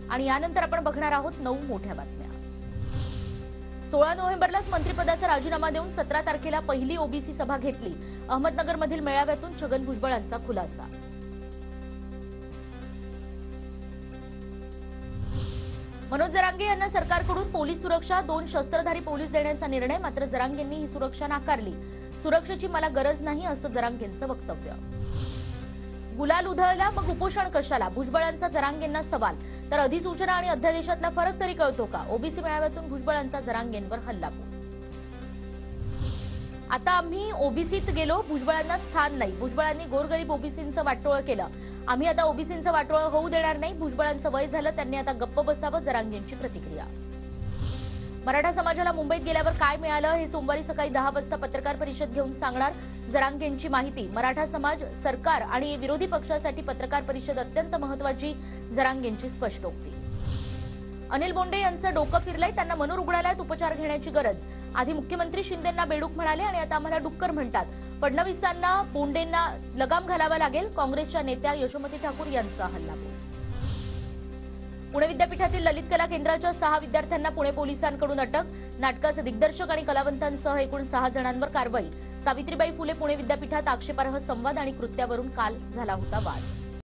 आणि यानंतर आपण बघणार आहोत 9 मोठ्या बातम्या। 16 नोव्हेंबरलाच मंत्रिपदाचा राजीनामा देऊन 17 तारखेला पहिली ओबीसी सभा घेतली। अहमदनगरमधील मेळाव्यातून छगन भुजबळांचा खुलासा। मनोज जरांगे यांना सरकारकडून पोलीस सुरक्षा 2 शस्त्रधारी पोलीस देण्याचा निर्णय, मात्र जरांगेंनी ही सुरक्षा नाकारली। सुरक्षेची मला गरज नाही असं जरांगेंचं वक्तव्य। गुलाल उधळला मग उपोषण कशाला, भुजबळांचा जरांगेंना सवाल। तर अधिसूचना आणि अध्यादेशातला फरक तरी कळतो का, ओबीसी मेळाव्यातून भुजबळांचा जरांगेंवर हल्लाबोल। आता आम्ही ओबीसीत गेलो, भुजबळांना स्थान नाही। भुजबळांनी गोरगरीब ओबीसींचं वाटोळं केलं, आम्ही आता ओबीसींचं वाटोळं होऊ देणार नाही। भुजबळांचं वय झालं, त्यांनी आता गप्प बसावं, जरांगेंची प्रतिक्रिया। मराठा समाजाला मुंबईत गेल्यावर काय मिळालं हे सोमवारी सकाळी 10 वाजता पत्रकार परिषद घेऊन सांगणार जरांगेंची माहिती। मराठा समाज, सरकार आणि विरोधी पक्षासाठी पत्रकार परिषद अत्यंत महत्त्वाची, जरांगेंची स्पष्टोक्ती। अनिल बोंडे यांचं डोकं फिरलंय, त्यांना मनोरुग्णालयात उपचार घेण्याची गरज। आधी मुख्यमंत्री शिंदेंना बेडूक म्हणाले आणि आता आम्हाला डुक्कर म्हणतात। फडणवीसांना बोंडेंना लगाम घालावा लागेल, काँग्रेसच्या नेत्या यशोमती ठाकूर यांचा हल्लाबोल। पुणे विद्यापीठातील ललित कला केंद्राच्या 6 विद्यार्थ्यांना पुणे पोलिसांकडून अटक। नाटकाचे दिग्दर्शक आणि कलावंतांसह एकूण 6 जणांवर कारवाई। सावित्रीबाई फुले पुणे विद्यापीठात आक्षेपार्ह संवाद आणि कृत्यावरून काल झाला होता वाद।